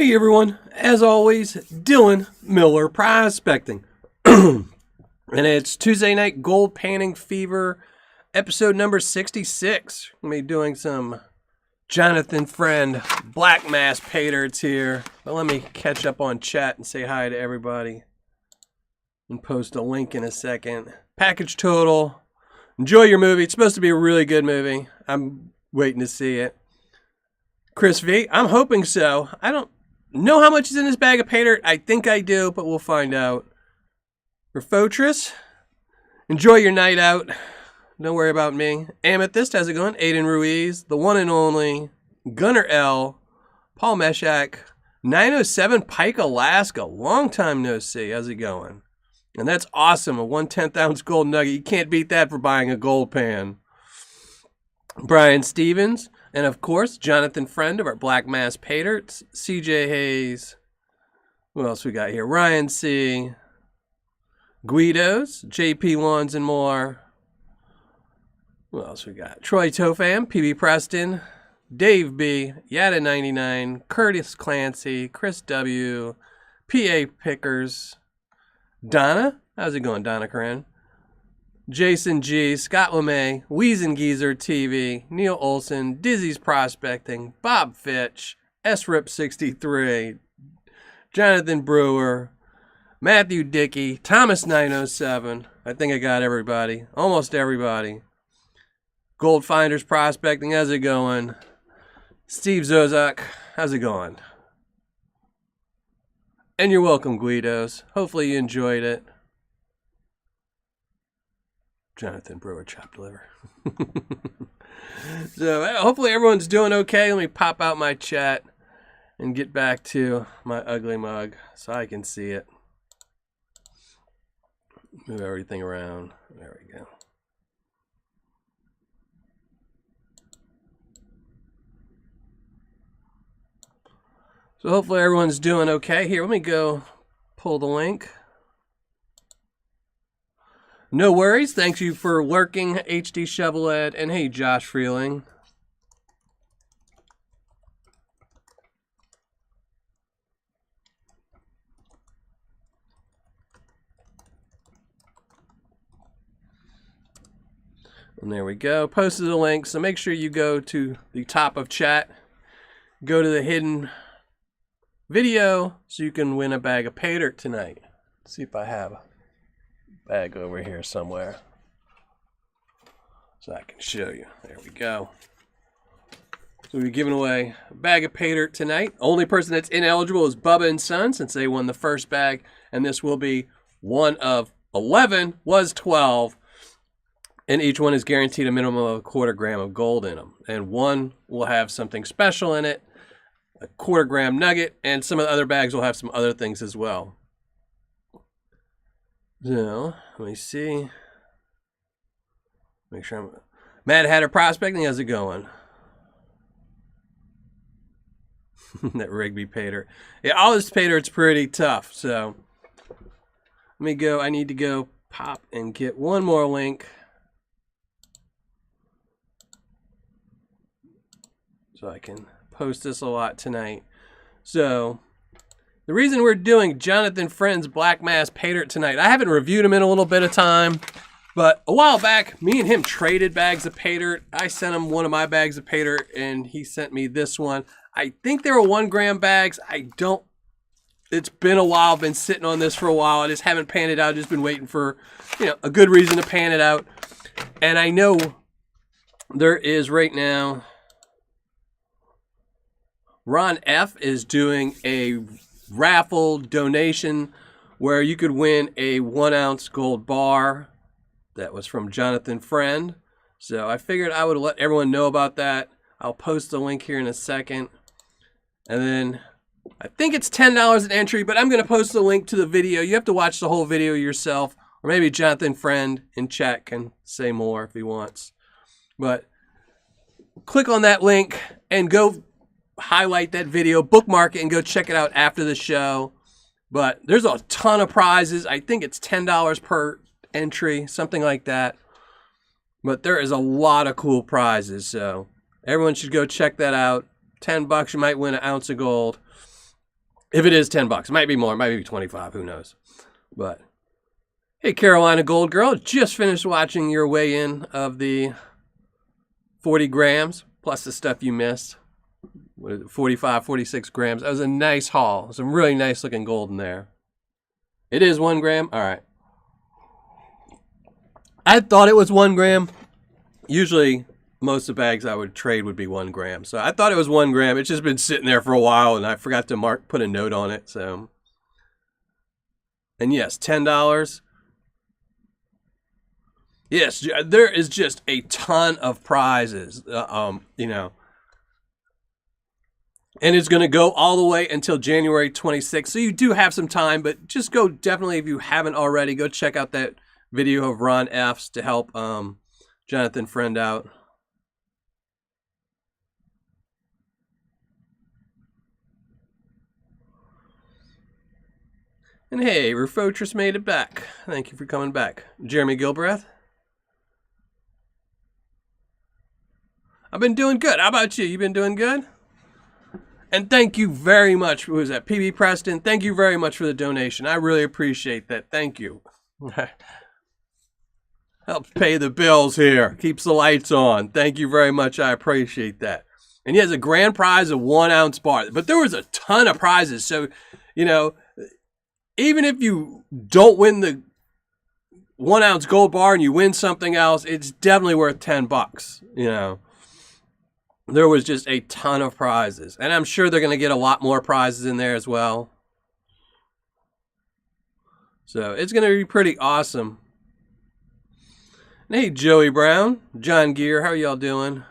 Hey everyone, as always, Dylan Miller Prospecting. And it's Tuesday Night Gold Panning Fever, episode number 66. I'm going to be doing some Jonathon friend BlackMassPaydirts here. But let me catch up on chat and say hi to everybody. And post a link in a second. Package total. Enjoy your movie. It's supposed to be a really good movie. I'm waiting to see it. Chris V, I'm hoping so. I don't know how much is in this bag of Paydirt. I think I do, but we'll find out. For Fortress, enjoy your night out. Don't worry about me. Amethyst, how's it going? Aiden Ruiz, the one and only. Gunnar L, Paul Meshach, 907 Pike, Alaska. Long time no see. How's it going? And that's awesome. A 1/10 ounce gold nugget. You can't beat that for buying a gold pan. Brian Stevens. And of course, Jonathon friend of our BlackMassPaydirts, CJ Hayes. Who else we got here? Ryan C. Guidos, JP Wands and more. Who else we got? Troy Tofam, PB Preston, Dave B, Yada99, Curtis Clancy, Chris W, PA Pickers, Donna. How's it going, Donna Corinne? Jason G, Scott LeMay, Weezen Geezer TV, Neil Olson, Dizzy's Prospecting, Bob Fitch, SRIP63, Jonathan Brewer, Matthew Dickey, Thomas 907. I think I got everybody. Almost everybody. Gold Finders Prospecting, how's it going? Steve Zozak, how's it going? And you're welcome, Guidos. Hopefully you enjoyed it. Jonathan Brewer, chop deliver. So hopefully everyone's doing okay. Let me pop out my chat and get back to my ugly mug so I can see it. Move everything around. There we go. So hopefully everyone's doing okay. Here, let me go pull the link. No worries. Thank you for lurking, HD Shovelhead, and hey, Josh Freeling. And there we go. Posted a link, so make sure you go to the top of chat. Go to the hidden video so you can win a bag of Paydirt tonight. Let's see if I have a bag over here somewhere so I can show you. There we go. So we're giving away a bag of Paydirt tonight. Only person that's ineligible is Bubba and Son since they won the first bag, and this will be one of 11, was 12, and each one is guaranteed a minimum of 1/4 gram of gold in them, and one will have something special in it, a 1/4 gram nugget, and some of the other bags will have some other things as well. So, let me see. Make sure I'm... Mad Hatter Prospecting, how's it going? That Rigby Paydirt. Yeah, all this Paydirt's pretty tough, so... Let me go, I need to go pop and get one more link. So I can post this a lot tonight. So... the reason we're doing Jonathon Friend's BlackMassPaydirt tonight, I haven't reviewed him in a little bit of time, but a while back, me and him traded bags of Paydirt. I sent him one of my bags of Paydirt, and he sent me this one. I think they were 1 gram bags. It's been a while. I've been sitting on this for a while. I just haven't panned it out. I've just been waiting for, a good reason to pan it out. And I know there is right now, Ron F is doing a raffle donation where you could win a 1 ounce gold bar that was from Jonathon Friend. So I figured I would let everyone know about that. I'll post the link here in a second. And then I think it's $10 an entry, but I'm going to post the link to the video. You have to watch the whole video yourself, or maybe Jonathon Friend in chat can say more if he wants. But click on that link and go highlight that video, bookmark it, and go check it out after the show. But there's a ton of prizes. I think it's $10 per entry, something like that. But there is a lot of cool prizes, so everyone should go check that out. $10, you might win an ounce of gold. If it is $10, it might be more, it might be 25, who knows. But hey, Carolina Gold Girl, just finished watching your weigh-in of the 40 grams plus the stuff you missed. What is it, 45, 46 grams. That was a nice haul. Some really nice looking gold in there. It is 1 gram? All right. I thought it was 1 gram. Usually, most of the bags I would trade would be 1 gram. So I thought it was 1 gram. It's just been sitting there for a while, and I forgot to put a note on it. So, and yes, $10. Yes, there is just a ton of prizes. You know, and it's going to go all the way until January 26th. So you do have some time, but just go definitely, if you haven't already, go check out that video of Ron F's to help Jonathon friend out. And hey, Rufotris made it back. Thank you for coming back. Jeremy Gilbreth. I've been doing good. How about you? You been doing good? And thank you very much. Who was that? PB Preston. Thank you very much for the donation. I really appreciate that. Thank you. Helps pay the bills here. Keeps the lights on. Thank you very much. I appreciate that. And he has a grand prize of 1 ounce bar. But there was a ton of prizes. So, you know, even if you don't win the 1 ounce gold bar and you win something else, it's definitely worth $10. You know, there was just a ton of prizes. And I'm sure they're going to get a lot more prizes in there as well. So it's going to be pretty awesome. Hey, Joey Brown, John Gear, how are y'all doing?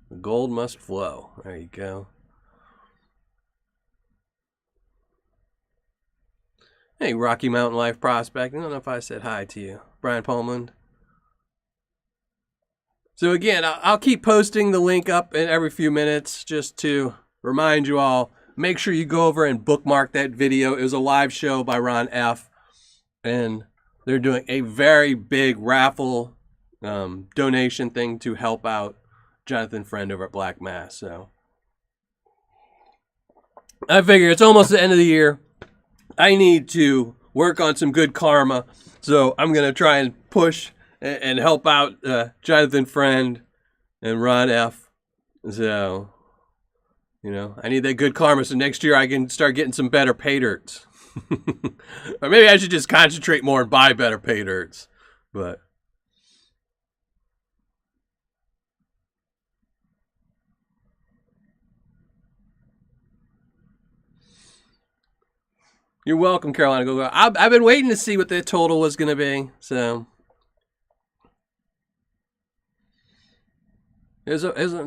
The gold must flow. There you go. Hey, Rocky Mountain Life Prospect. I don't know if I said hi to you. Brian Pullman. So again, I'll keep posting the link up in every few minutes just to remind you all. Make sure you go over and bookmark that video. It was a live show by Ron F. And they're doing a very big raffle donation thing to help out Jonathon friend over at Black Mass. So I figure it's almost the end of the year. I need to work on some good karma. So I'm going to try and push and help out Jonathon friend and Ron F. So, you know, I need that good karma so next year I can start getting some better Paydyrts. Or maybe I should just concentrate more and buy better Paydyrts. But you're welcome, Carolina. Go. I've been waiting to see what the total was going to be. So it was a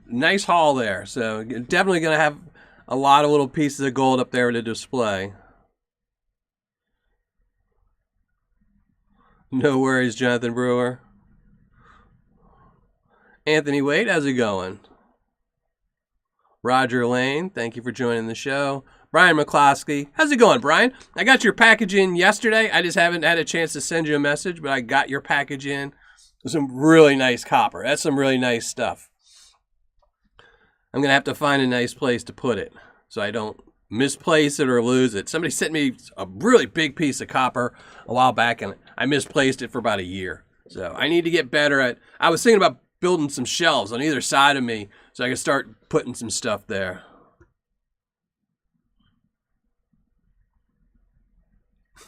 nice haul there. So definitely going to have a lot of little pieces of gold up there to display. No worries, Jonathan Brewer. Anthony Wade, how's it going? Roger Lane, thank you for joining the show. Brian McCloskey, how's it going, Brian? I got your package in yesterday. I just haven't had a chance to send you a message, but I got your package in. Some really nice copper. That's some really nice stuff. I'm going to have to find a nice place to put it so I don't misplace it or lose it. Somebody sent me a really big piece of copper a while back, and I misplaced it for about a year. So I need to get better at... I was thinking about building some shelves on either side of me so I can start putting some stuff there.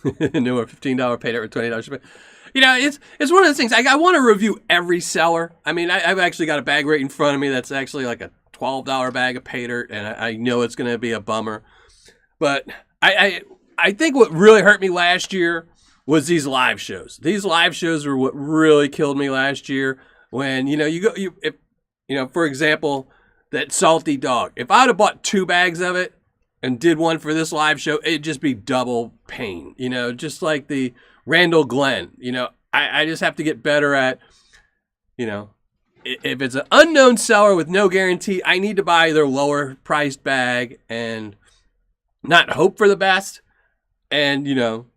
Newer $15 Paydirt with $20 shipping. You know, it's one of those things. I want to review every seller. I mean, I've actually got a bag right in front of me that's actually like a $12 bag of Paydirt, and I know it's going to be a bummer. But I think what really hurt me last year was these live shows. These live shows were what really killed me last year. When for example, that salty dog. If I'd have bought 2 bags of it and did one for this live show, it'd just be double pain. You know, just like the Randall Glenn. You know, I just have to get better at, you know, if it's an unknown seller with no guarantee, I need to buy their lower priced bag and not hope for the best. And, you know,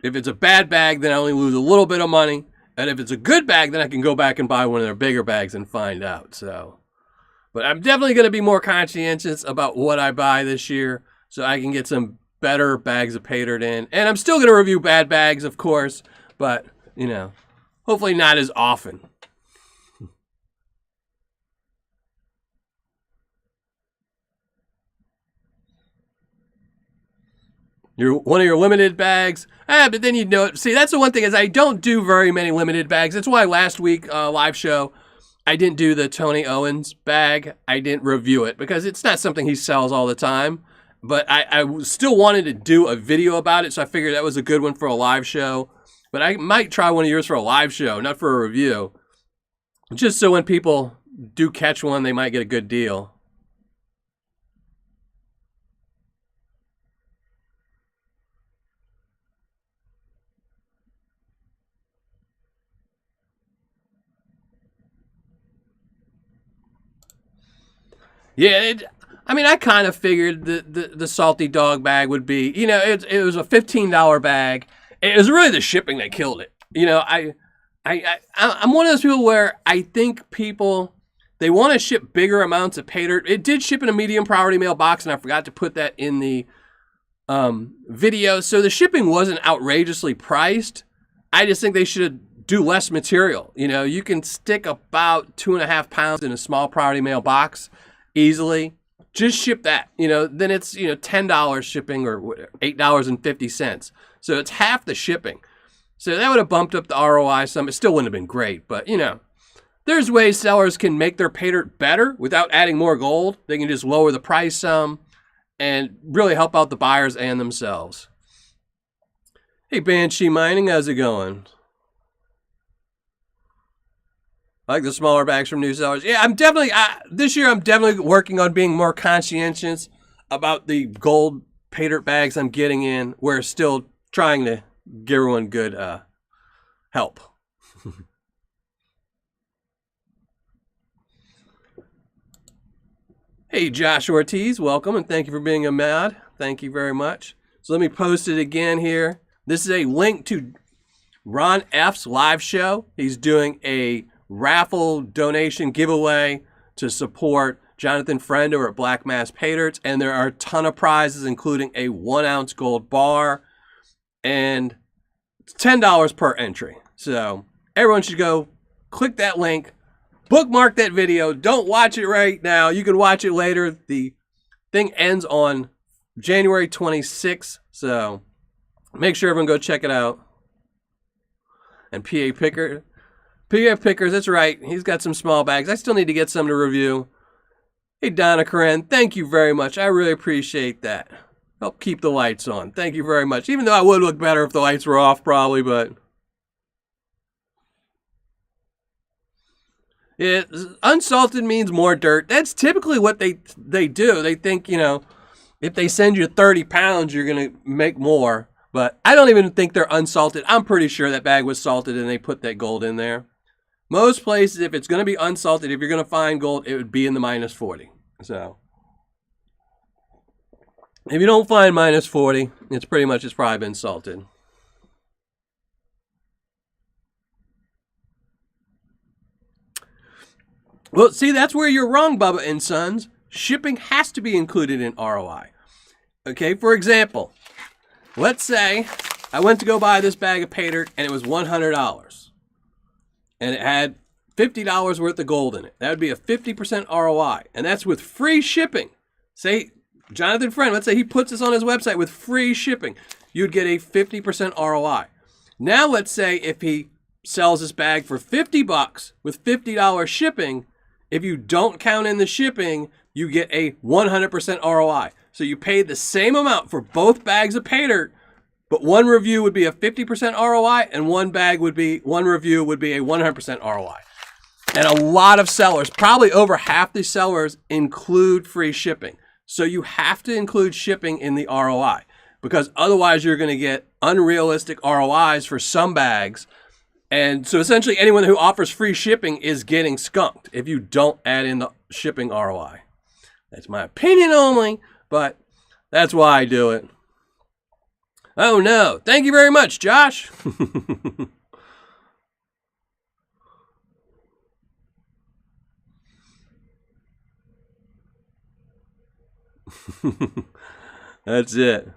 if it's a bad bag, then I only lose a little bit of money. And if it's a good bag, then I can go back and buy one of their bigger bags and find out. So, but I'm definitely going to be more conscientious about what I buy this year so I can get some better bags of Paydirt in. And I'm still going to review bad bags, of course, but, you know, hopefully not as often. One of your limited bags. But then you know, see, that's the one thing is I don't do very many limited bags. That's why last week live show, I didn't do the Tony Owens bag. I didn't review it because it's not something he sells all the time. But I still wanted to do a video about it, so I figured that was a good one for a live show. But I might try one of yours for a live show, not for a review. Just so when people do catch one, they might get a good deal. Yeah, I mean, I kind of figured the salty dog bag would be, you know, it was a $15 bag. It was really the shipping that killed it. You know, I'm one of those people where I think people, they want to ship bigger amounts of Paydirt. It did ship in a medium priority mail box, and I forgot to put that in the video. So the shipping wasn't outrageously priced. I just think they should do less material. You know, you can stick about 2.5 pounds in a small priority mail box easily. Just ship that, you know, then it's, you know, $10 shipping or $8.50. So it's half the shipping. So that would have bumped up the ROI some. It still wouldn't have been great, but, you know, there's ways sellers can make their Paydirt better without adding more gold. They can just lower the price some and really help out the buyers and themselves. Hey, Banshee Mining, how's it going? I like the smaller bags from new sellers. Yeah, I'm definitely, this year I'm definitely working on being more conscientious about the gold Paydirt bags I'm getting in. We're still trying to give everyone good help. Hey, Josh Ortiz, welcome and thank you for being a mod. Thank you very much. So let me post it again here. This is a link to Ron F's live show. He's doing a raffle donation giveaway to support Jonathon Friend over at BlackMassPaydirts, and there are a ton of prizes, including a 1-ounce gold bar, and it's $10 per entry. So everyone should go click that link, bookmark that video. Don't watch it right now. You can watch it later. The thing ends on January 26th, so make sure everyone go check it out. And PF Pickers, that's right. He's got some small bags. I still need to get some to review. Hey, Donna Corinne, thank you very much. I really appreciate that. Help keep the lights on. Thank you very much. Even though I would look better if the lights were off probably, but... yeah, unsalted means more dirt. That's typically what they do. They think, you know, if they send you 30 pounds, you're going to make more. But I don't even think they're unsalted. I'm pretty sure that bag was salted and they put that gold in there. Most places, if it's going to be unsalted, if you're going to find gold, it would be in the -40. So if you don't find -40, it's probably been salted. Well, see, that's where you're wrong, Bubba and Sons. Shipping has to be included in ROI. Okay, for example, let's say I went to go buy this bag of Paydirt and it was $100. And it had $50 worth of gold in it. That would be a 50% ROI. And that's with free shipping. Say, Jonathon Friend, let's say he puts this on his website with free shipping. You'd get a 50% ROI. Now let's say if he sells this bag for $50 with $50 shipping, if you don't count in the shipping, you get a 100% ROI. So you paid the same amount for both bags of Paydirt, but one review would be a 50% ROI and one review would be a 100% ROI. And a lot of sellers, probably over half the sellers, include free shipping. So you have to include shipping in the ROI because otherwise you're going to get unrealistic ROIs for some bags. And so essentially anyone who offers free shipping is getting skunked if you don't add in the shipping ROI. That's my opinion only, but that's why I do it. Oh no, thank you very much, Josh. That's it.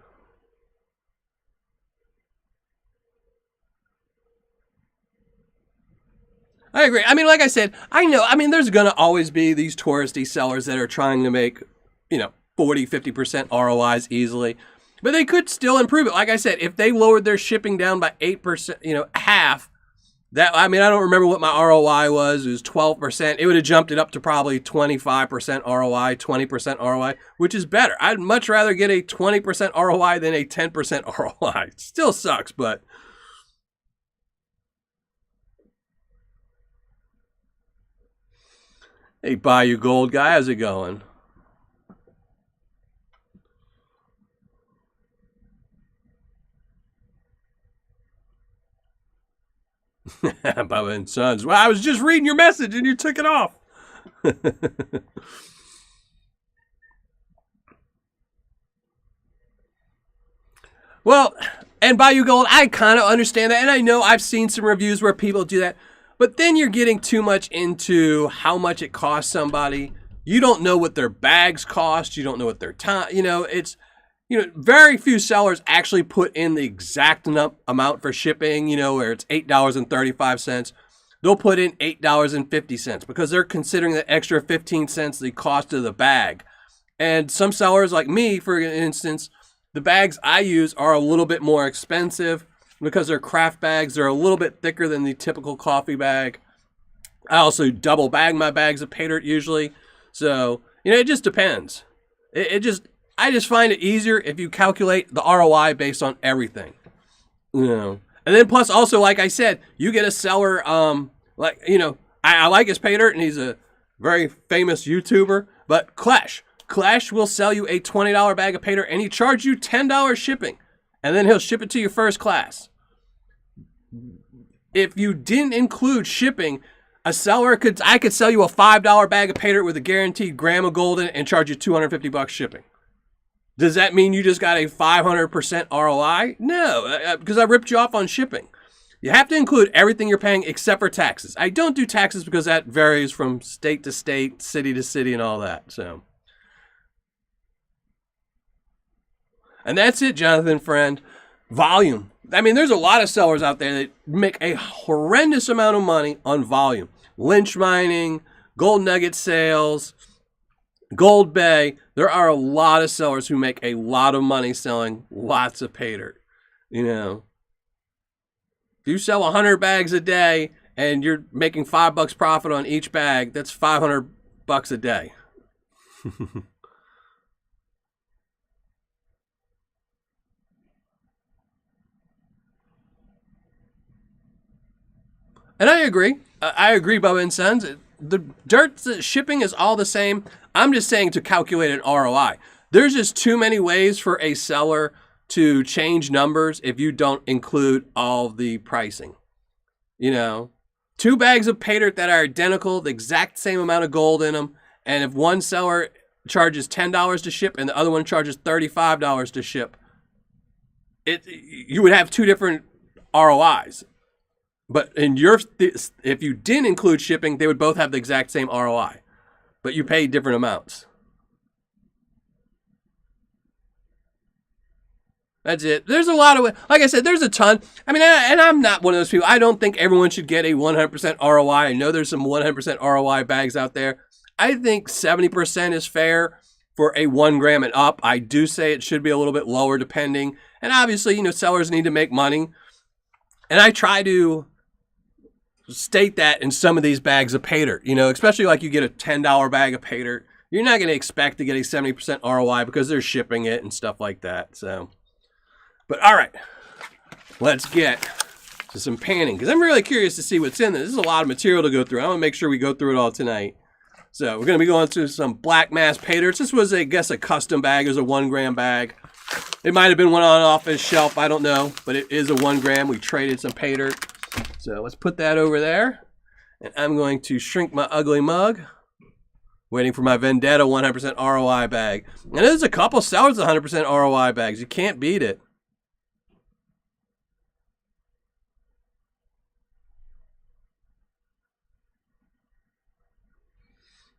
I agree. I mean, like I said, I know, I mean, there's going to always be these touristy sellers that are trying to make, 40, 50% ROIs easily. But they could still improve it. Like I said, if they lowered their shipping down by 8%, half, that, I mean, I don't remember what my ROI was. It was 12%. It would have jumped it up to probably 25% ROI, 20% ROI, which is better. I'd much rather get a 20% ROI than a 10% ROI. It still sucks, but hey, Bayou Gold guy, how's it going? Bubba and Sons. Well, I was just reading your message and you took it off. Well, and Bayou Gold, I kind of understand that. And I know I've seen some reviews where people do that. But then you're getting too much into how much it costs somebody. You don't know what their bags cost. You don't know what their time, it's, very few sellers actually put in the exact amount for shipping, where it's $8.35. They'll put in $8.50 because they're considering the extra 15 cents the cost of the bag. And some sellers like me, for instance, the bags I use are a little bit more expensive because they're craft bags. They're a little bit thicker than the typical coffee bag. I also double bag my bags of Paydirt usually. So, it just depends. I just find it easier if you calculate the ROI based on everything. And then plus also, like I said, you get a seller, I like his Paydirt and he's a very famous YouTuber, but Clash will sell you a $20 bag of Paydirt and he charges you $10 shipping. And then he'll ship it to you first class. If you didn't include shipping, I could sell you a $5 bag of Paydirt with a guaranteed gram of gold in it and charge you $250 shipping. Does that mean you just got a 500% ROI? No, because I ripped you off on shipping. You have to include everything you're paying except for taxes. I don't do taxes because that varies from state to state, city to city, and all that. So, and that's it, Jonathan, friend. Volume. I mean, there's a lot of sellers out there that make a horrendous amount of money on volume. Lynch mining, gold nugget sales, Gold Bay. There are a lot of sellers who make a lot of money selling lots of Paydirt. If you sell 100 bags a day and you're making $5 profit on each bag, that's $500 a day. And I agree. I agree, Bubba and Sons. The shipping is all the same. I'm just saying to calculate an ROI. There's just too many ways for a seller to change numbers if you don't include all the pricing. 2 bags of Paydirt that are identical, the exact same amount of gold in them, and if one seller charges $10 to ship and the other one charges $35 to ship, you would have 2 different ROIs. But if you didn't include shipping, they would both have the exact same ROI, but you pay different amounts. That's it. There's a lot of, like I said, there's a ton. I mean, and I'm not one of those people. I don't think everyone should get a 100% ROI. I know there's some 100% ROI bags out there. I think 70% is fair for a 1 gram and up. I do say it should be a little bit lower depending. And obviously, sellers need to make money. And I try to state that in some of these bags of Paydirt, especially like you get a $10 bag of Paydirt. You're not going to expect to get a 70% ROI because they're shipping it and stuff like that. So, but all right, let's get to some panning because I'm really curious to see what's in this. This is a lot of material to go through. I want to make sure we go through it all tonight. So we're going to be going through some BlackMassPaydirts. This was, I guess, a custom bag. It was a 1 gram bag. It might have been one on off his shelf. I don't know, but it is a 1 gram. We traded some Paydirt. So let's put that over there. And I'm going to shrink my ugly mug. Waiting for my Vendetta 100% ROI bag. And there's a couple sellers 100% ROI bags. You can't beat it.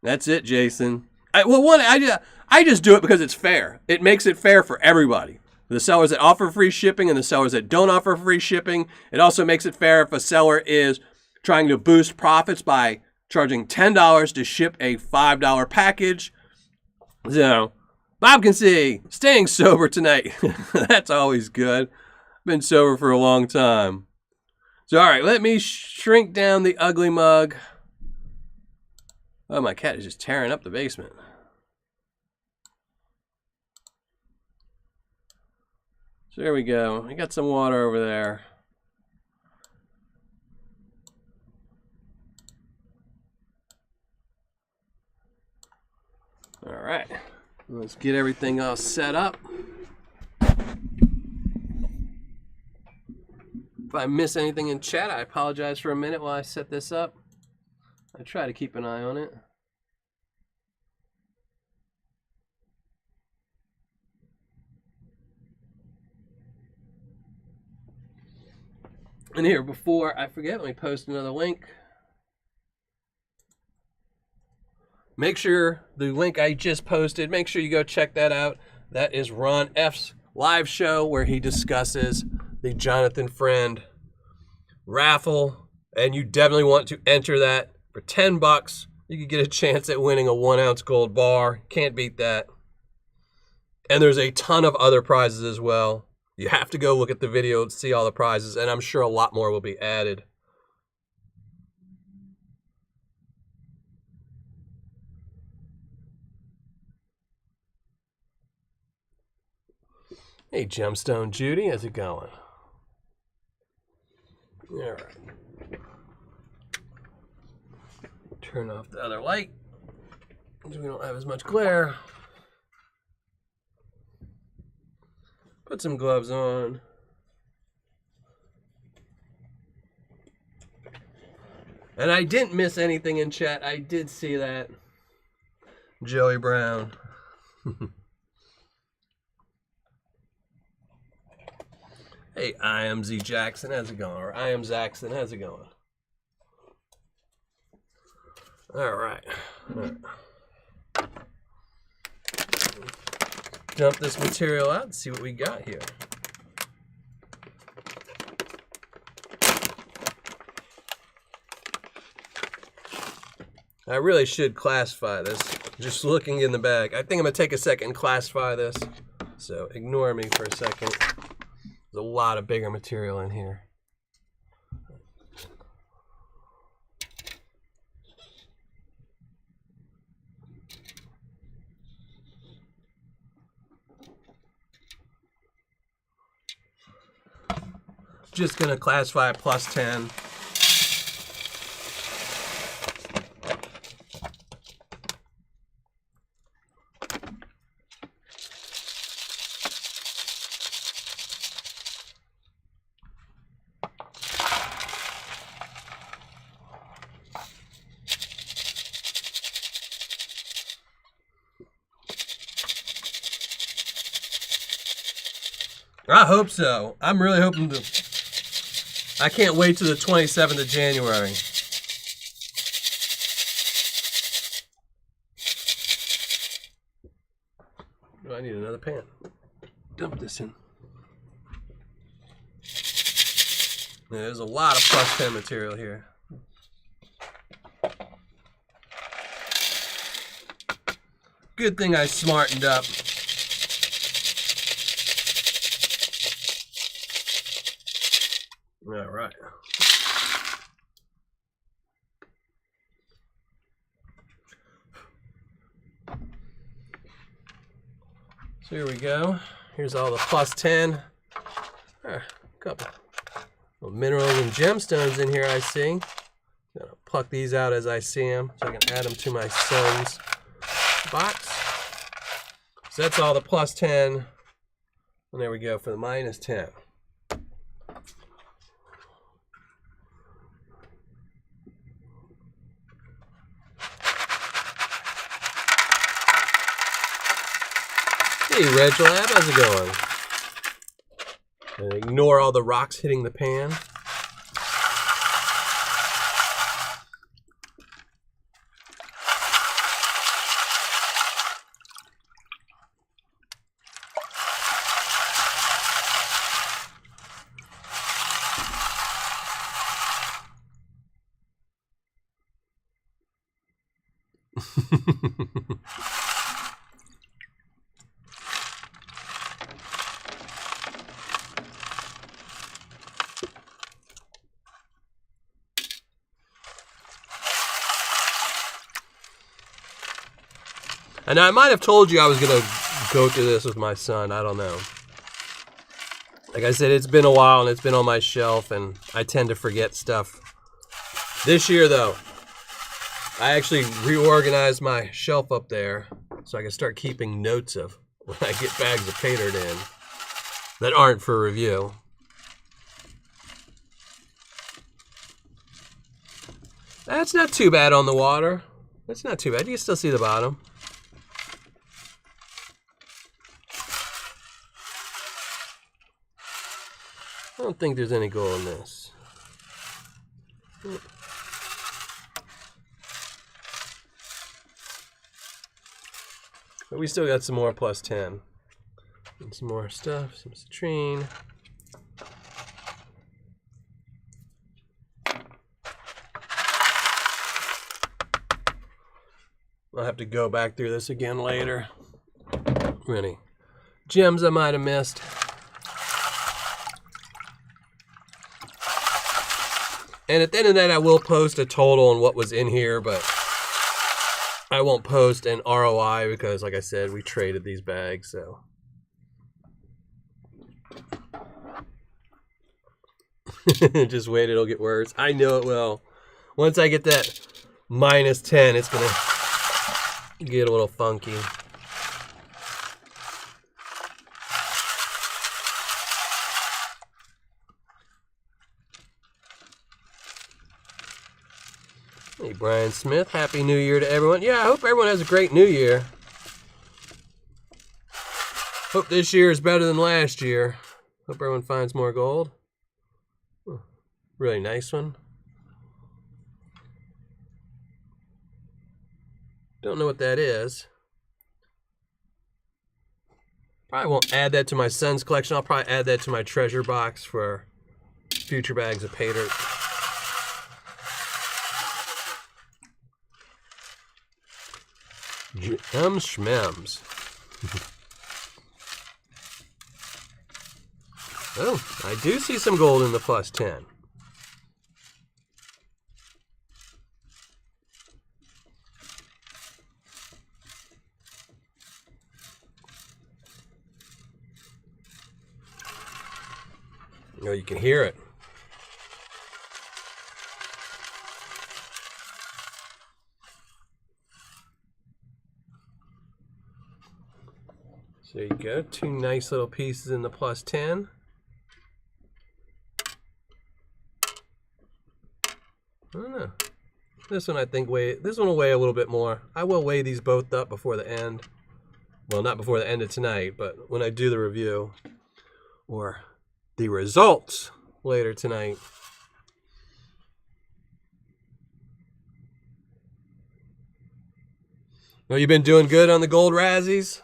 That's it, Jason. I just do it because it's fair. It makes it fair for everybody. The sellers that offer free shipping and the sellers that don't offer free shipping. It also makes it fair if a seller is trying to boost profits by charging $10 to ship a $5 package. So, Bob can see, staying sober tonight. That's always good. Been sober for a long time. So, all right, let me shrink down the ugly mug. Oh, my cat is just tearing up the basement. So there we go. I got some water over there. All right, let's get everything all set up. If I miss anything in chat, I apologize for a minute while I set this up. I try to keep an eye on it. And here, before I forget, let me post another link. Make sure the link I just posted, make sure you go check that out. That is Ron F's live show where he discusses the Jonathon Friend raffle. And you definitely want to enter that for $10. You could get a chance at winning a 1-ounce gold bar. Can't beat that. And there's a ton of other prizes as well. You have to go look at the video to see all the prizes, and I'm sure a lot more will be added. Hey, Gemstone Judy, how's it going? All right. Turn off the other light so we don't have as much glare. Put some gloves on. And I didn't miss anything in chat. I did see that. Joey Brown. Hey, I am Z Jackson, how's it going? Or I am Zaxton, how's it going? All right. Dump this material out and see what we got here. I really should classify this. Just looking in the bag. I think I'm going to take a second and classify this. So ignore me for a second. There's a lot of bigger material in here. Just going to classify it plus 10. I hope so. I'm really hoping to. I can't wait till the 27th of January. Oh, I need another pan. Dump this in. Yeah, there's a lot of plus 10 material here. Good thing I smartened up. All right. So here we go. Here's all the plus 10. A couple of minerals and gemstones in here, I see. I'm gonna pluck these out as I see them so I can add them to my son's box. So that's all the plus 10. And there we go for the minus 10. Hey, Reg Lab, how's it going? And ignore all the rocks hitting the pan. And I might have told you I was going to go through this with my son. I don't know. Like I said, it's been a while and it's been on my shelf and I tend to forget stuff. This year, though, I actually reorganized my shelf up there so I can start keeping notes of when I get bags of Paydirt in that aren't for review. That's not too bad on the water. That's not too bad. You can still see the bottom. I don't think there's any gold in this. But we still got some more plus 10. And some more stuff, some citrine. I'll have to go back through this again later. Any gems I might have missed. And at the end of that, I will post a total on what was in here, but I won't post an ROI because, like I said, we traded these bags, so. Just wait, it'll get worse. I know it will. Once I get that minus 10, it's going to get a little funky. Hey, Brian Smith, Happy New Year to everyone. Yeah, I hope everyone has a great New Year. Hope this year is better than last year. Hope everyone finds more gold. Oh, really nice one. Don't know what that is. Probably won't add that to my son's collection. I'll probably add that to my treasure box for future bags of Paydirt. Schmems. Oh, I do see some gold in the plus 10. Oh, you can hear it. So there you go, two nice little pieces in the plus 10. I don't know. This one I think this one will weigh a little bit more. I will weigh these both up before the end. Well, not before the end of tonight, but when I do the review or the results later tonight. Well, you've been doing good on the gold Razzies?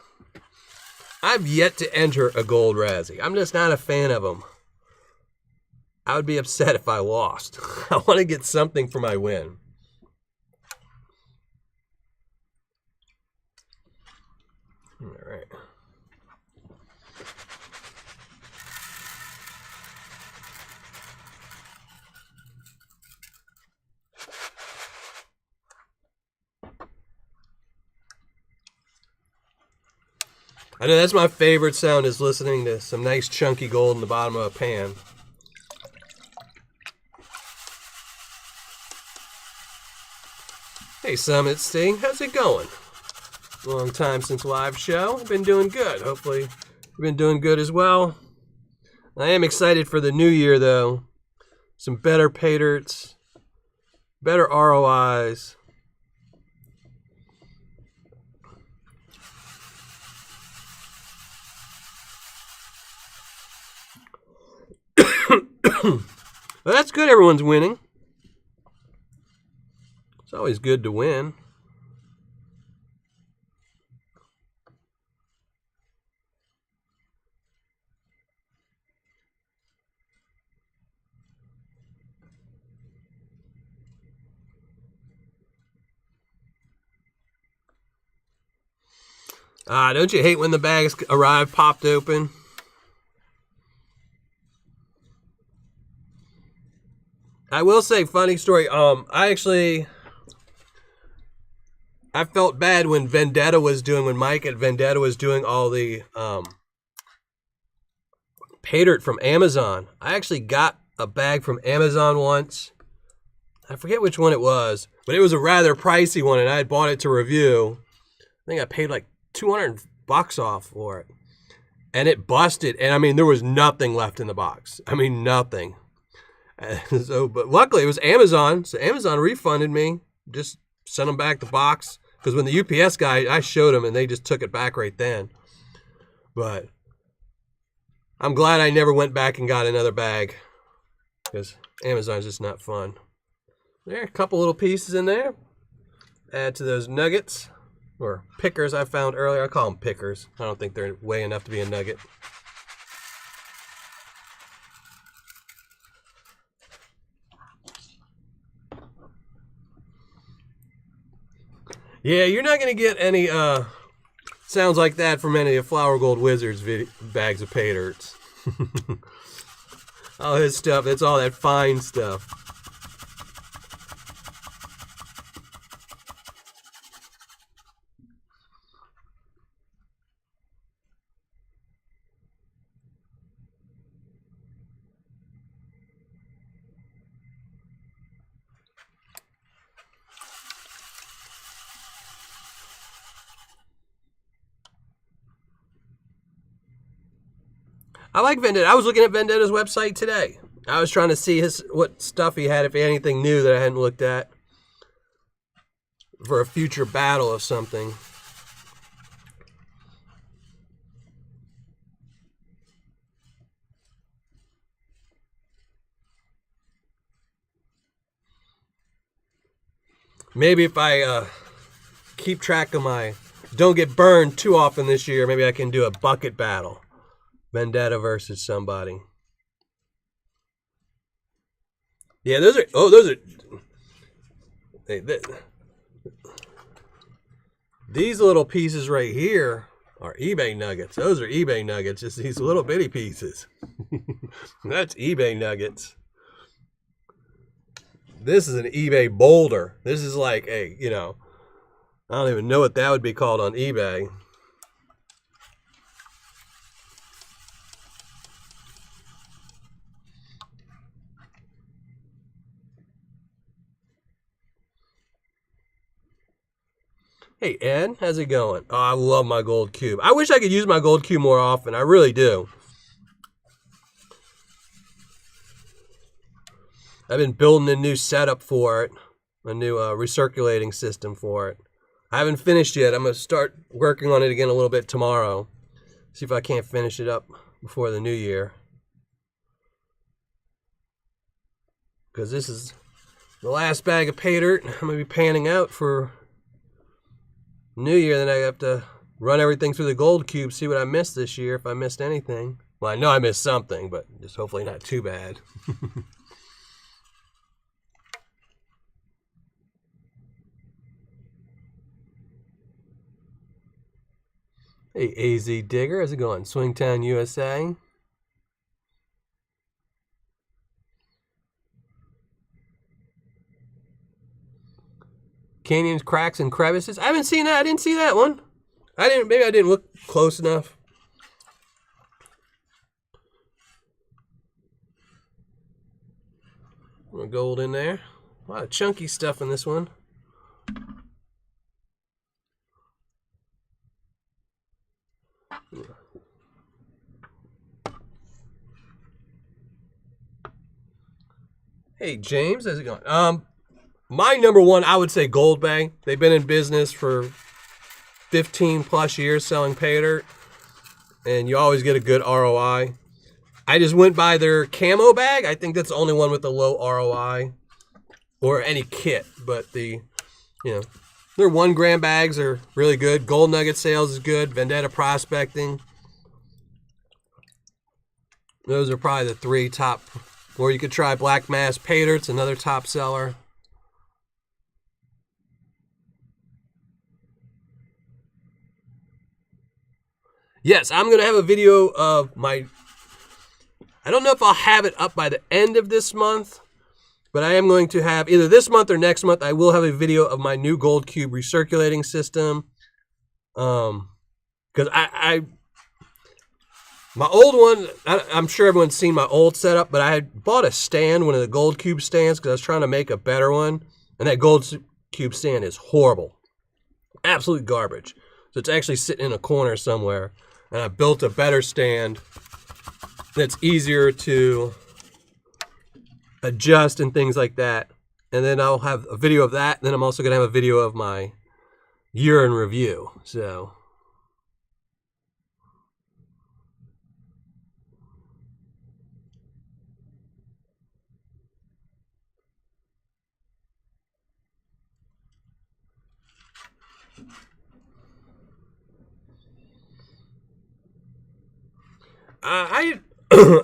I've yet to enter a gold Razzie. I'm just not a fan of them. I would be upset if I lost. I want to get something for my win. All right. I know that's my favorite sound, is listening to some nice chunky gold in the bottom of a pan. Hey Summit Sting, how's it going? Long time since live show. I've been doing good. Hopefully you've been doing good as well. I am excited for the new year though. Some better Paydirts, better ROIs. Well, that's good, everyone's winning. It's always good to win. Don't you hate when the bags arrive popped open? I will say, funny story. I felt bad when Mike at Vendetta was doing all the Paydirt from Amazon. I actually got a bag from Amazon once. I forget which one it was, but it was a rather pricey one, and I had bought it to review. I think I paid like $200 off for it, and it busted. And I mean, there was nothing left in the box. I mean, nothing. But luckily it was Amazon, so Amazon refunded me. Just sent them back the box, because when the UPS guy, I showed them, and they just took it back right then. But I'm glad I never went back and got another bag, because Amazon's just not fun. There, a couple little pieces in there. Add to those nuggets, or pickers I found earlier. I call them pickers. I don't think they're weighing enough to be a nugget. Yeah, you're not going to get any sounds like that from any of Flower Gold Wizard's bags of Paydirts. All his stuff, it's all that fine stuff. I like Vendetta. I was looking at Vendetta's website today. I was trying to see what stuff he had, if he had anything new that I hadn't looked at for a future battle of something. Maybe if I keep track of don't get burned too often this year, maybe I can do a bucket battle. Vendetta versus somebody. Yeah, those are these little pieces right here are eBay nuggets. Those are eBay nuggets, just these little bitty pieces. That's eBay nuggets. This is an eBay boulder. This is like I don't even know what that would be called on eBay. Hey, Ed, how's it going? Oh, I love my gold cube. I wish I could use my gold cube more often. I really do. I've been building a new setup for it, a new recirculating system for it. I haven't finished yet. I'm going to start working on it again a little bit tomorrow. See if I can't finish it up before the new year. Because this is the last bag of Paydirt. I'm going to be panning out for New Year. Then I have to run everything through the gold cube, see what I missed this year, if I missed anything. Well, I know I missed something, but just hopefully not too bad. Hey, AZ Digger, how's it going? Swingtown, USA. Canyons, cracks, and crevices. I haven't seen that. I didn't see that one. Maybe I didn't look close enough. More gold in there. A lot of chunky stuff in this one. Hey, James, how's it going? My number one, I would say Gold Bay. They've been in business for 15 plus years selling Paydirt, and you always get a good ROI. I just went by their camo bag. I think that's the only one with the low ROI, or any kit, but their 1 gram bags are really good. Gold Nugget sales is good. Vendetta Prospecting. Those are probably the 3 top. Or you could try BlackMassPaydirts, another top seller. Yes, I'm going to have a video of my... I don't know if I'll have it up by the end of this month, but I am going to have, either this month or next month, I will have a video of my new gold cube recirculating system. Because my old one, I'm sure everyone's seen my old setup, but I had bought a stand, one of the gold cube stands, because I was trying to make a better one. And that gold cube stand is horrible. Absolute garbage. So it's actually sitting in a corner somewhere. And I built a better stand that's easier to adjust and things like that. And then I'll have a video of that. Then I'm also going to have a video of my year in review. So...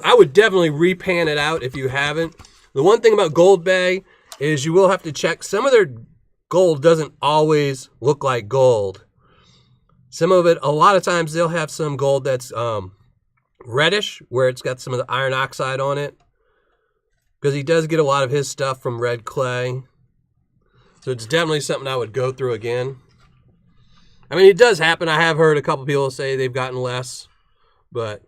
I would definitely repan it out if you haven't. The one thing about Gold Bay is you will have to check. Some of their gold doesn't always look like gold. Some of it, a lot of times they'll have some gold that's reddish, where it's got some of the iron oxide on it. Because he does get a lot of his stuff from red clay. So it's definitely something I would go through again. I mean, it does happen. I have heard a couple people say they've gotten less. But...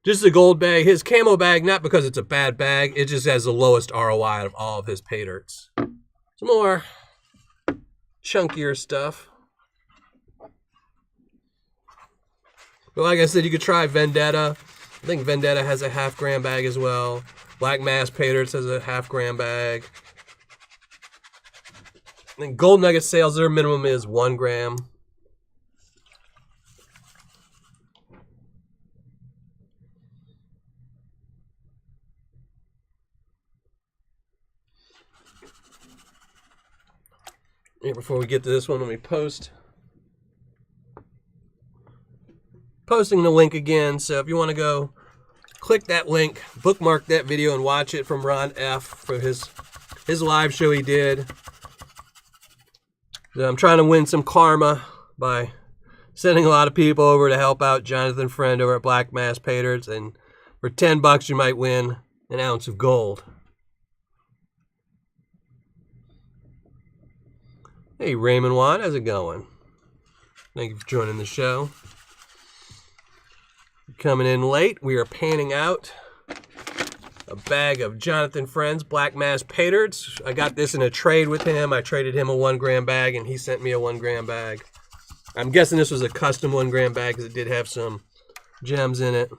just the Gold Bag, his camo bag, not because it's a bad bag, it just has the lowest ROI of all of his Paydirts. Some more chunkier stuff. But like I said, you could try Vendetta. I think Vendetta has a half-gram bag as well. BlackMassPaydirts has a half-gram bag. I think Gold Nugget sales, their minimum is 1 gram. Before we get to this one, let me posting the link again. So if you want to go click that link, bookmark that video and watch it from Ron F for his live show he did. So I'm trying to win some karma by sending a lot of people over to help out Jonathon friend over at BlackMassPaydirts, and for $10 you might win an ounce of gold. Hey, Raymond Watt, how's it going? Thank you for joining the show. Coming in late, we are panning out a bag of Jonathon Friend's BlackMassPaydirts. I got this in a trade with him. I traded him a 1 gram bag, and he sent me a 1 gram bag. I'm guessing this was a custom 1 gram bag because it did have some gems in it.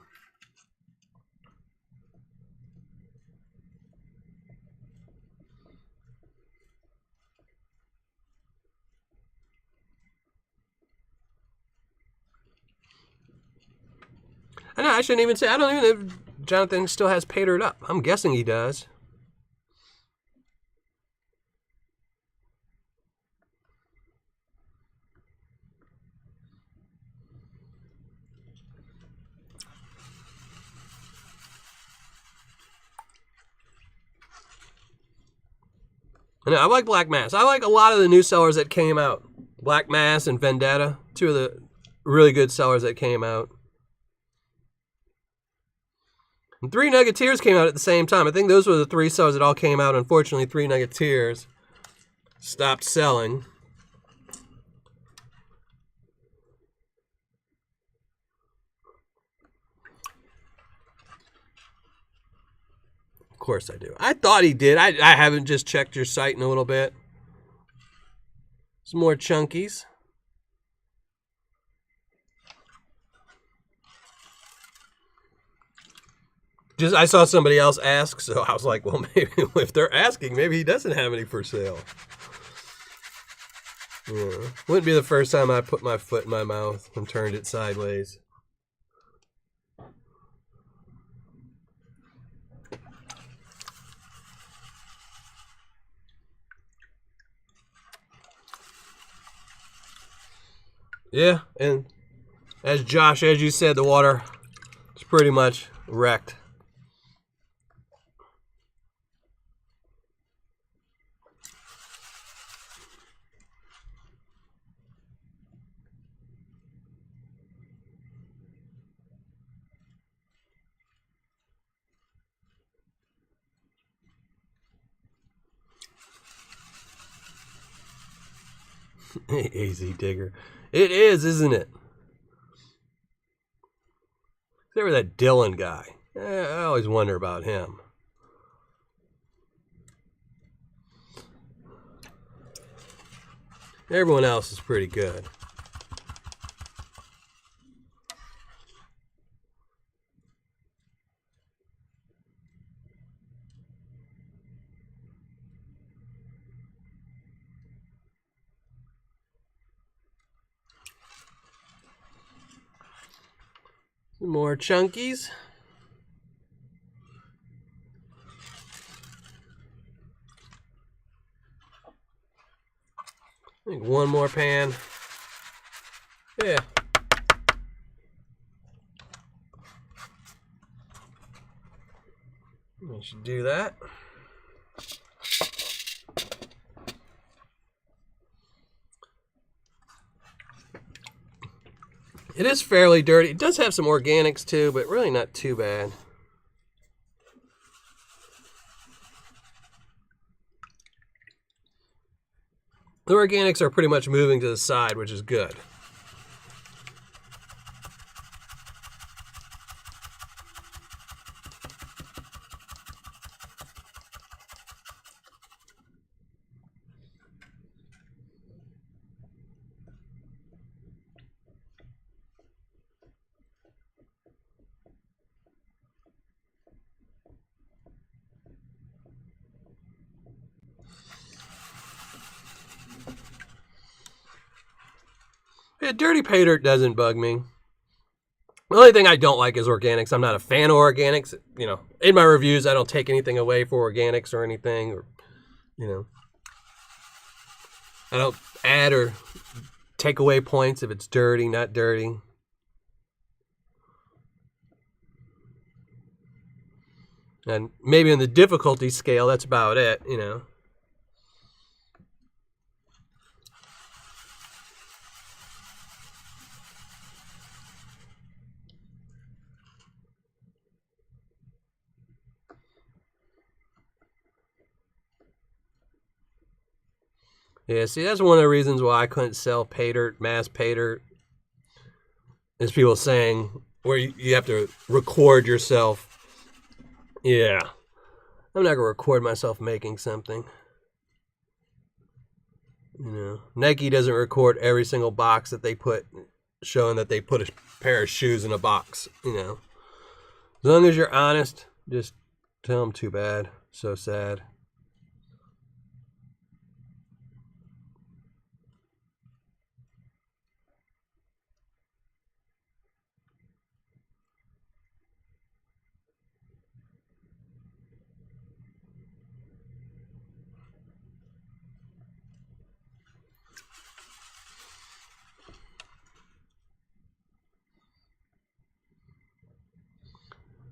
I know, I shouldn't even say, I don't even know if Jonathon still has Paydirt up. I'm guessing he does. I know, I like Black Mass. I like a lot of the new sellers that came out. Black Mass and Vendetta, 2 of the really good sellers that came out. And 3 Nuggeteers came out at the same time. I think those were the 3 sellers that all came out. Unfortunately, 3 Nuggeteers stopped selling. Of course I do. I thought he did. I haven't just checked your site in a little bit. Some more chunkies. I saw somebody else ask, so I was like, well, maybe if they're asking, maybe he doesn't have any for sale. Yeah. Wouldn't be the first time I put my foot in my mouth and turned it sideways. Yeah, and as Josh, as you said, the water is pretty much wrecked. Easy digger. It is, isn't it? There was that Dylan guy. I always wonder about him. Everyone else is pretty good. Some more chunkies. I think one more pan. Yeah. I should do that. It is fairly dirty. It does have some organics too, but really not too bad. The organics are pretty much moving to the side, which is good. Yeah, dirty Paydirt doesn't bug me. The only thing I don't like is organics. I'm not a fan of organics. You know, in my reviews, I don't take anything away for organics or anything. Or, you know, I don't add or take away points if it's dirty, not dirty. And maybe on the difficulty scale, that's about it, you know. Yeah, see, that's one of the reasons why I couldn't sell Paydirt, BlackMassPaydirts, is people saying where you have to record yourself. Yeah. I'm not going to record myself making something. You know, Nike doesn't record every single box that they put, showing that they put a pair of shoes in a box, you know. As long as you're honest, just tell them too bad. So sad.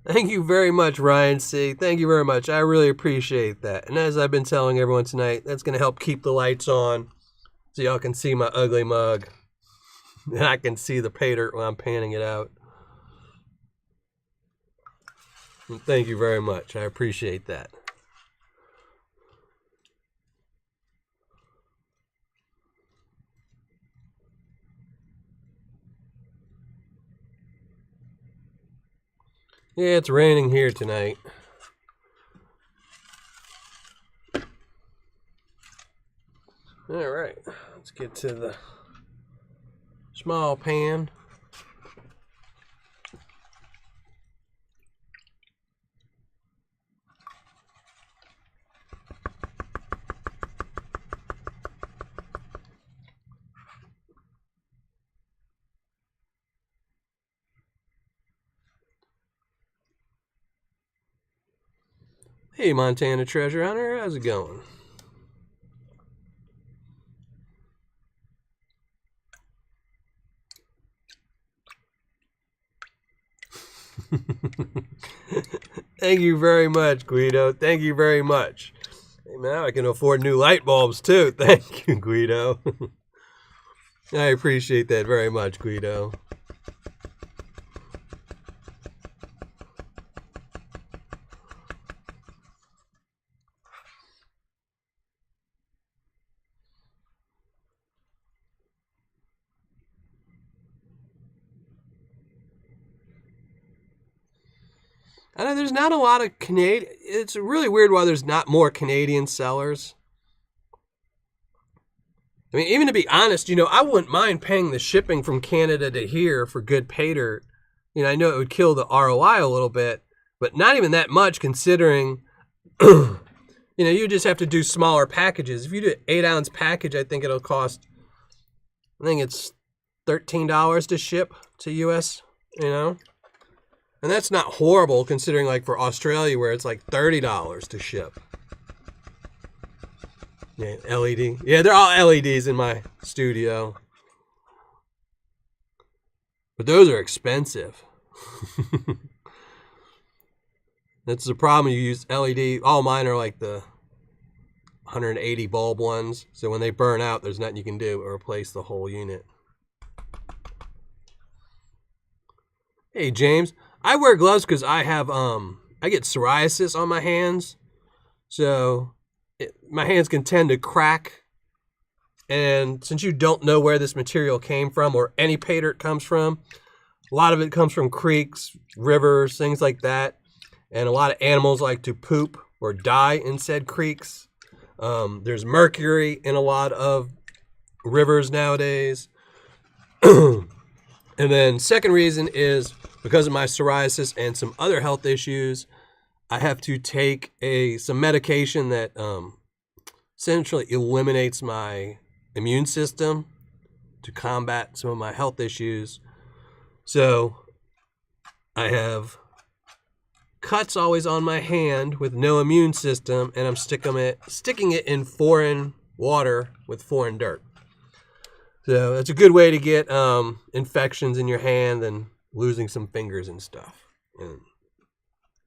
Thank you very much, Ryan C. Thank you very much. I really appreciate that. And as I've been telling everyone tonight, that's going to help keep the lights on so y'all can see my ugly mug. And I can see the Paydirt when I'm panning it out. And thank you very much. I appreciate that. Yeah, it's raining here tonight. All right, let's get to the small pan. Hey, Montana Treasure Hunter, how's it going? Thank you very much, Guido. Thank you very much. Hey, now I can afford new light bulbs, too. Thank you, Guido. I appreciate that very much, Guido. I know there's not a lot of Canadian. It's really weird why there's not more Canadian sellers. I mean, even to be honest, I wouldn't mind paying the shipping from Canada to here for good Paydirt. I know it would kill the ROI a little bit, but not even that much considering, you just have to do smaller packages. If you do an 8-ounce package, I think it'll cost, it's $13 to ship to US, And that's not horrible considering like for Australia where it's like $30 to ship. Yeah, LED. Yeah, they're all LEDs in my studio. But those are expensive. That's the problem. You use LED. All mine are like the 180 bulb ones. So when they burn out, there's nothing you can do but replace the whole unit. Hey, James. I wear gloves because I have, I get psoriasis on my hands. So my hands can tend to crack. And since you don't know where this material came from or any Paydirt comes from, a lot of it comes from creeks, rivers, things like that. And a lot of animals like to poop or die in said creeks. There's mercury in a lot of rivers nowadays. And then second reason is because of my psoriasis and some other health issues, I have to take some medication that essentially eliminates my immune system to combat some of my health issues. So I have cuts always on my hand with no immune system, and I'm sticking it in foreign water with foreign dirt. So it's a good way to get infections in your hand and losing some fingers and stuff. And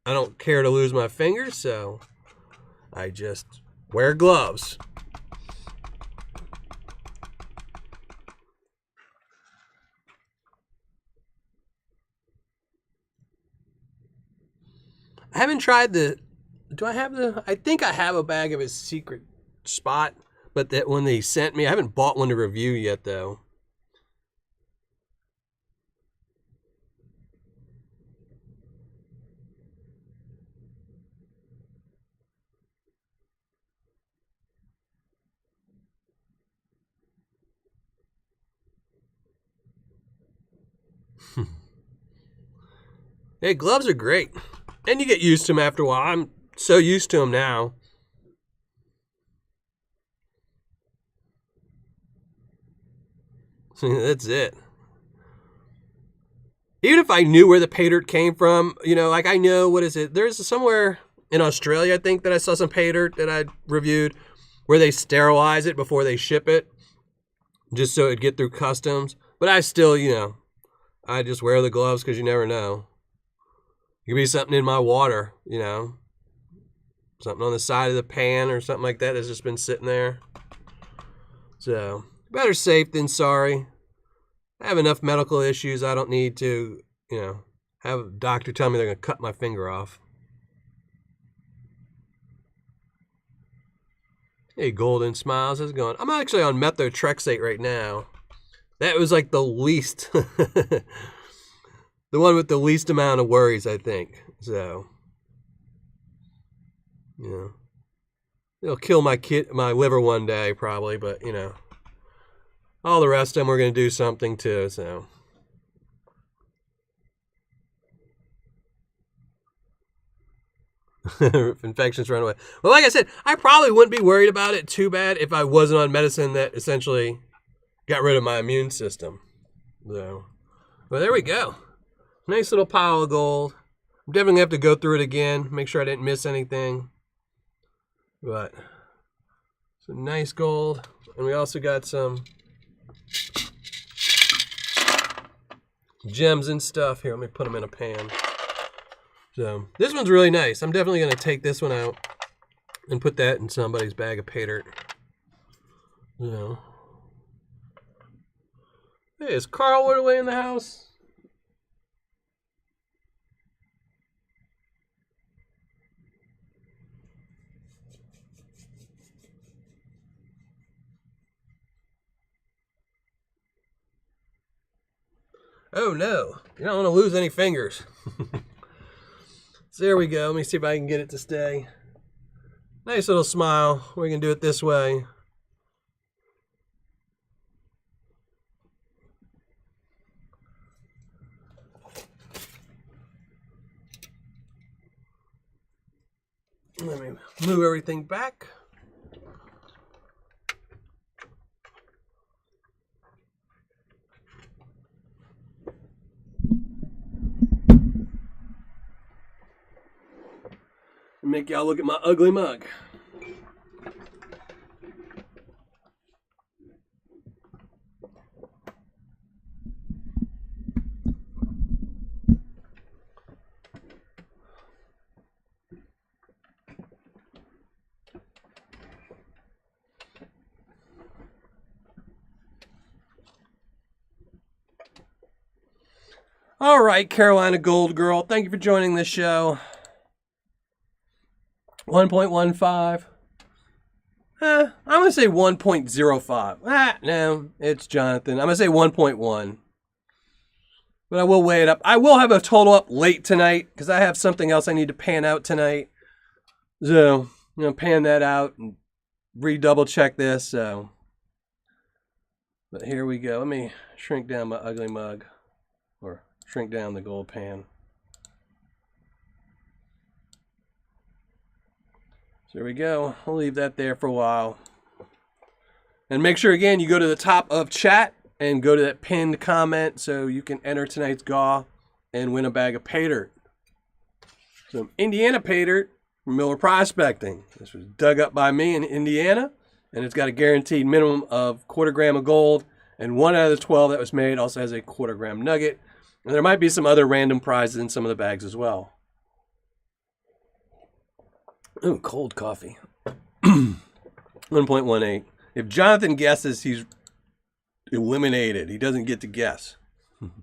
I don't care to lose my fingers, so I just wear gloves. I haven't tried I think I have a bag of his secret spot, but that one they sent me, I haven't bought one to review yet though. Hey, gloves are great. And you get used to them after a while. I'm so used to them now. That's it. Even if I knew where the Paydirt came from, like I know, what is it? There's somewhere in Australia, I think, that I saw some Paydirt that I reviewed where they sterilize it before they ship it just so it'd get through customs. But I still, I just wear the gloves because you never know. It could be something in my water, something on the side of the pan or something like that that's just been sitting there. So, better safe than sorry. I have enough medical issues. I don't need to, have a doctor tell me they're going to cut my finger off. Hey, Golden Smiles, how's it going? I'm actually on methotrexate right now. That was like the least, the one with the least amount of worries, I think. So, it'll kill my liver one day probably, but all the rest of them we're going to do something too. So, if infections run away. Well, like I said, I probably wouldn't be worried about it too bad if I wasn't on medicine that essentially got rid of my immune system. So, well, there we go. Nice little pile of gold. I'm definitely going to have to go through it again, make sure I didn't miss anything. But some nice gold. And we also got some gems and stuff. Here, let me put them in a pan. So this one's really nice. I'm definitely going to take this one out and put that in somebody's bag of Paydirt. Hey, is Carl Woodaway in the house? Oh no, you don't want to lose any fingers. So there we go. Let me see if I can get it to stay. Nice little smile. We can do it this way. Let me move everything back. Make y'all look at my ugly mug. All right, Carolina Gold Girl, thank you for joining this show. 1.15. I'm going to say 1.05. No, it's Jonathan. I'm going to say 1.1. But I will weigh it up. I will have a total up late tonight because I have something else I need to pan out tonight. So, I'm going to pan that out and redouble check this. So, but here we go. Let me shrink down my ugly mug, or shrink down the gold pan. So there we go. I'll leave that there for a while. And make sure, again, you go to the top of chat and go to that pinned comment so you can enter tonight's GAW and win a bag of Paydirt. Some Indiana Paydirt from Miller Prospecting. This was dug up by me in Indiana, and it's got a guaranteed minimum of 1/4 gram of gold, and 1 out of the 12 that was made also has a 1/4 gram nugget. And there might be some other random prizes in some of the bags as well. Ooh, cold coffee. 1.18. If Jonathan guesses, he's eliminated. He doesn't get to guess. Well,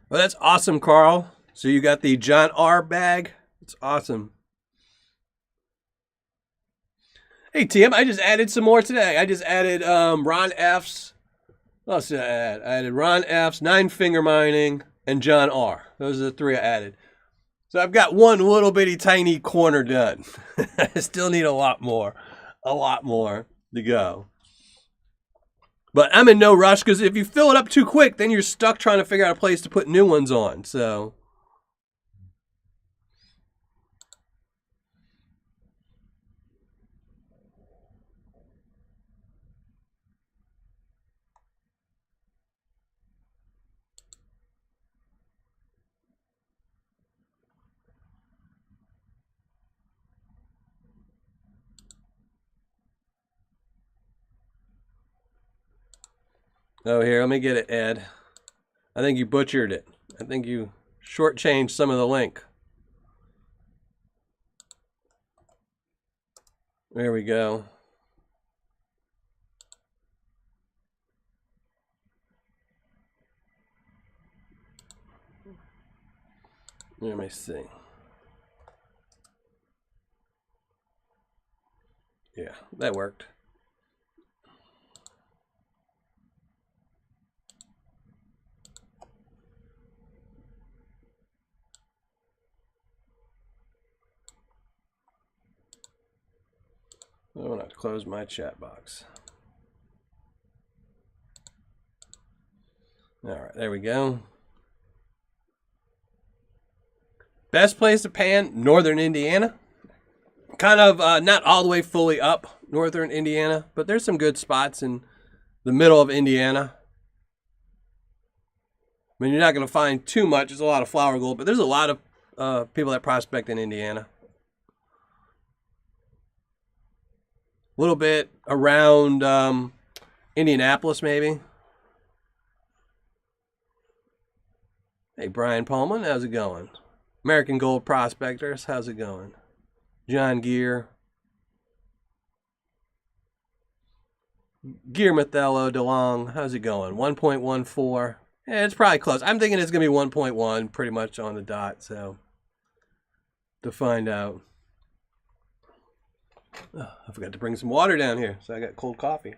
that's awesome, Carl. So you got the John R. bag. It's awesome. Hey, Tim, I just added some more today. I just added Ron F's. What else did I add? I added Ron F's, 9 Finger Mining, and John R. Those are the 3 I added. So I've got one little bitty tiny corner done. I still need a lot more to go. But I'm in no rush because if you fill it up too quick, then you're stuck trying to figure out a place to put new ones on. So. Oh, here, let me get it, Ed. I think you butchered it. I think you shortchanged some of the link. There we go. Let me see. Yeah, that worked. I want to close my chat box. All right, there we go. Best place to pan, Northern Indiana. Kind of not all the way fully up Northern Indiana, but there's some good spots in the middle of Indiana. I mean, you're not going to find too much. There's a lot of flower gold, but there's a lot of people that prospect in Indiana. A little bit around Indianapolis, maybe. Hey, Brian Pullman, how's it going? American Gold Prospectors, how's it going? John Gear. Gear Mathello DeLong, how's it going? 1.14. Yeah, it's probably close. I'm thinking it's going to be 1.1, pretty much on the dot, so to find out. Oh, I forgot to bring some water down here, so I got cold coffee.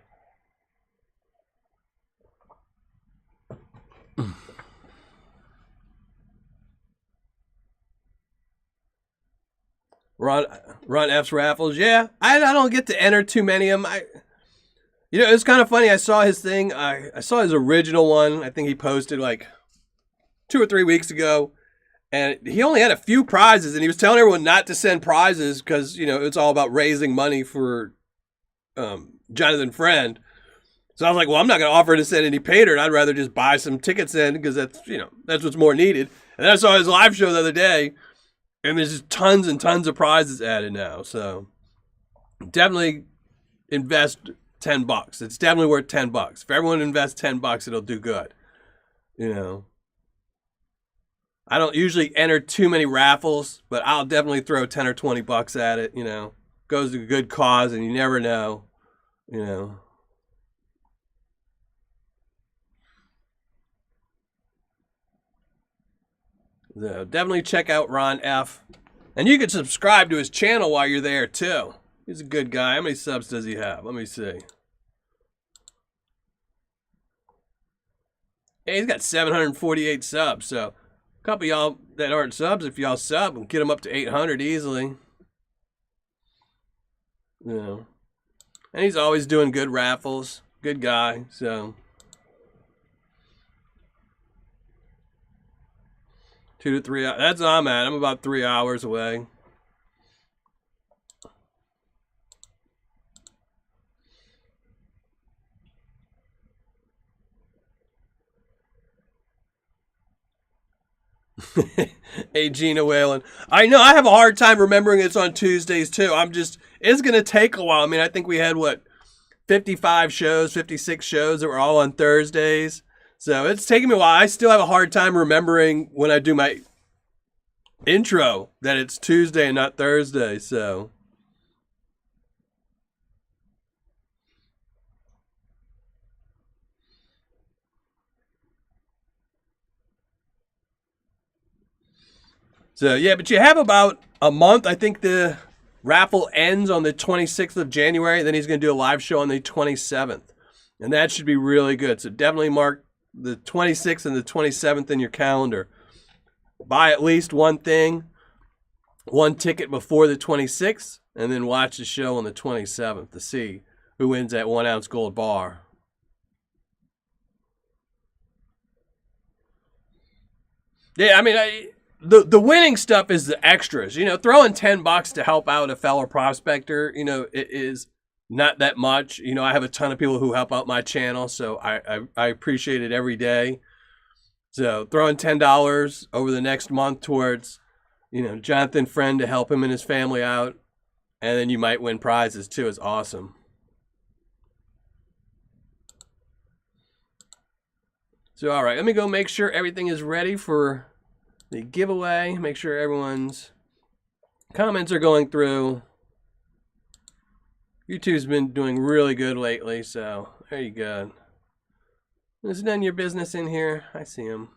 Ron F's raffles. Yeah, I don't get to enter too many of them. It's kind of funny. I saw his thing. I saw his original one. I think he posted like 2 or 3 weeks ago. And he only had a few prizes, and he was telling everyone not to send prizes because, it's all about raising money for Jonathon Friend. So I was like, well, I'm not going to offer to send any Paydirt. I'd rather just buy some tickets in because that's what's more needed. And then I saw his live show the other day, and there's just tons and tons of prizes added now. So definitely invest $10. It's definitely worth $10. If everyone invests $10, it'll do good. I don't usually enter too many raffles, but I'll definitely throw 10 or 20 bucks at it. Goes to a good cause, and you never know. So definitely check out Ron F. And you can subscribe to his channel while you're there too. He's a good guy. How many subs does he have? Let me see. Hey, he's got 748 subs. So a couple of y'all that aren't subs, if y'all sub, we'll get them up to 800 easily. And he's always doing good raffles. Good guy. So 2 to 3 hours. That's where I'm at. I'm about 3 hours away. Hey, Gina Whalen. I know I have a hard time remembering it's on Tuesdays too. It's going to take a while. I mean, I think we had 55 shows, 56 shows that were all on Thursdays. So it's taking me a while. I still have a hard time remembering when I do my intro that it's Tuesday and not Thursday. So yeah, but you have about a month. I think the raffle ends on the 26th of January. Then he's going to do a live show on the 27th. And that should be really good. So definitely mark the 26th and the 27th in your calendar. Buy at least one ticket before the 26th, and then watch the show on the 27th to see who wins that 1 ounce gold bar. Yeah, I mean, the winning stuff is the extras. Throwing $10 to help out a fellow prospector, it is not that much. I have a ton of people who help out my channel, so I appreciate it every day. So throwing $10 over the next month towards, Jonathon Friend to help him and his family out, and then you might win prizes too, is awesome. So all right, let me go make sure everything is ready for the giveaway. Make sure everyone's comments are going through. YouTube's been doing really good lately, so there you go. Is none of your business in here? I see him.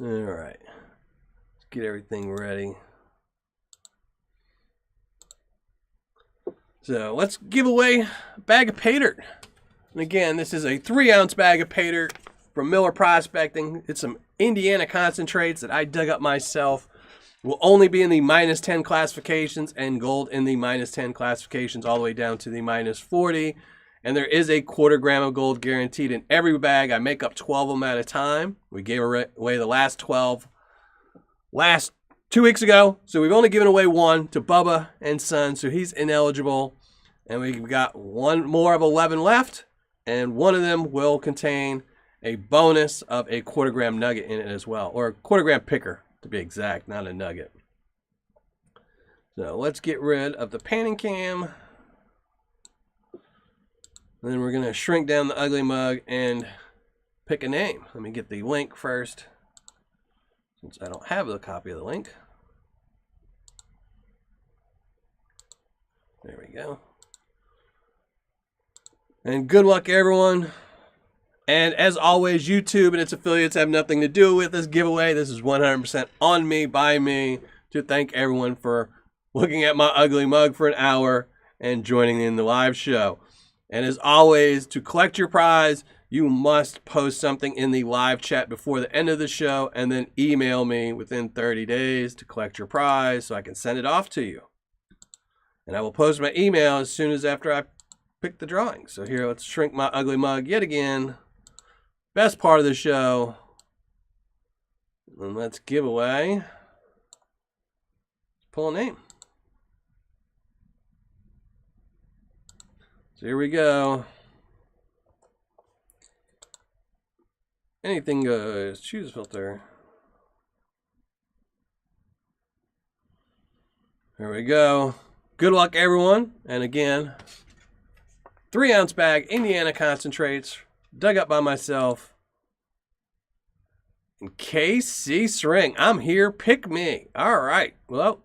All right, let's get everything ready. So let's give away a bag of Paydirt. And again, this is a 3 ounce bag of Paydirt from Miller Prospecting. It's some Indiana concentrates that I dug up myself. Will only be in the -10 classifications, and gold in the -10 classifications all the way down to the -40. And there is a 1/4 gram of gold guaranteed in every bag. I make up 12 of them at a time. We gave away the last 12 last 2 weeks ago. So we've only given away one to Bubba and Son, so he's ineligible. And we've got one more of 11 left, and one of them will contain a bonus of a 1/4 gram nugget in it as well, or a 1/4 gram picker to be exact, not a nugget. So let's get rid of the panning cam. And then we're going to shrink down the ugly mug and pick a name. Let me get the link first, since I don't have the copy of the link. There we go. And good luck, everyone. And as always, YouTube and its affiliates have nothing to do with this giveaway. This is 100% on me, by me, to thank everyone for looking at my ugly mug for an hour and joining in the live show. And as always, to collect your prize, you must post something in the live chat before the end of the show and then email me within 30 days to collect your prize so I can send it off to you. And I will post my email as soon as after I pick the drawing. So here, let's shrink my ugly mug yet again. Best part of the show. And let's give away. Pull a name. So here we go. Anything goes. Choose filter. There we go. Good luck, everyone. And again, 3-ounce bag, Indiana concentrates, dug up by myself. And KC String, I'm here, pick me. All right. Well,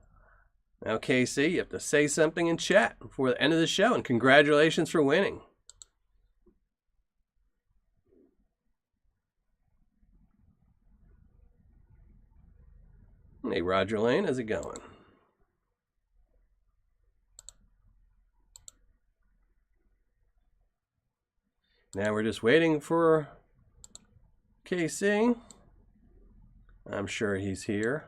now KC, you have to say something in chat before the end of the show, and congratulations for winning. Hey, Roger Lane, how's it going? Now we're just waiting for KC. I'm sure he's here.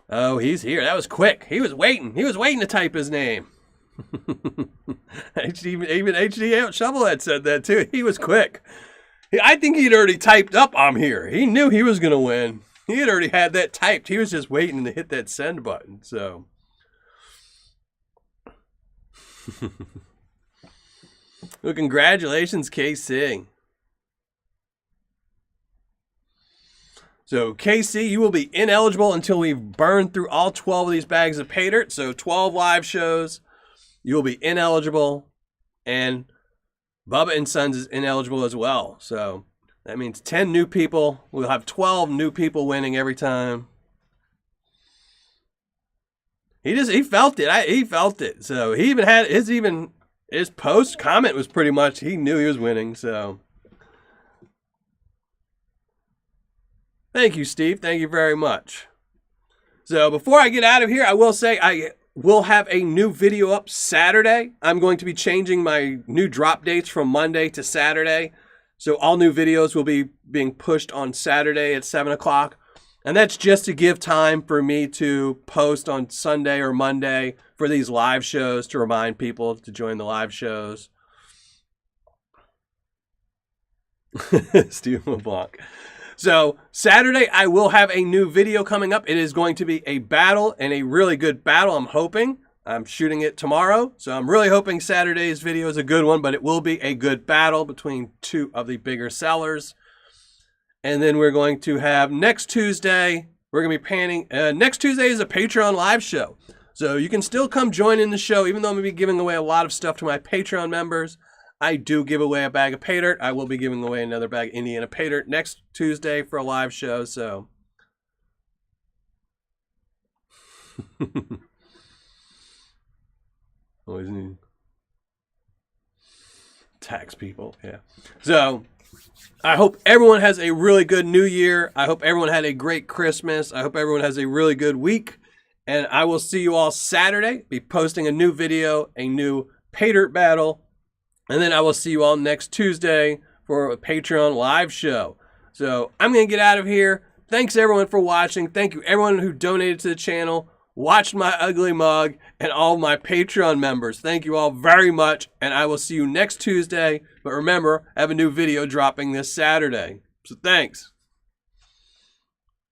Oh, he's here. That was quick. He was waiting. He was waiting to type his name. Even HD Shovelhead said that too. He was quick. I think he'd already typed up, I'm here. He knew he was going to win. He had already had that typed. He was just waiting to hit that send button. So, well, congratulations, KC. So, KC, you will be ineligible until we've burned through all 12 of these bags of Paydirt. So, 12 live shows. You will be ineligible. And Bubba and Sons is ineligible as well. So, that means 10 new people. We'll have 12 new people winning every time. He felt it. He felt it. So, he even had his post comment was pretty much, he knew he was winning. So, thank you, Steve. Thank you very much. So before I get out of here, I will say I will have a new video up Saturday. I'm going to be changing my new drop dates from Monday to Saturday. So all new videos will be being pushed on Saturday at 7 o'clock. And that's just to give time for me to post on Sunday or Monday for these live shows to remind people to join the live shows. Steve LeBlanc. So Saturday, I will have a new video coming up. It is going to be a battle, and a really good battle, I'm hoping. I'm shooting it tomorrow, so I'm really hoping Saturday's video is a good one, but it will be a good battle between two of the bigger sellers. And then we're going to have next Tuesday, we're going to be panning. Next Tuesday is a Patreon live show. So you can still come join in the show, even though I'm going to be giving away a lot of stuff to my Patreon members. I do give away a bag of Paydirt. I will be giving away another bag of Indiana Paydirt next Tuesday for a live show. So, always need tax people. Yeah. So, I hope everyone has a really good New Year. I hope everyone had a great Christmas. I hope everyone has a really good week. And I will see you all Saturday. Be posting a new video, a new Paydirt battle. And then I will see you all next Tuesday for a Patreon live show. So I'm going to get out of here. Thanks everyone for watching. Thank you everyone who donated to the channel, watched my ugly mug, and all my Patreon members. Thank you all very much. And I will see you next Tuesday. But remember, I have a new video dropping this Saturday. So thanks.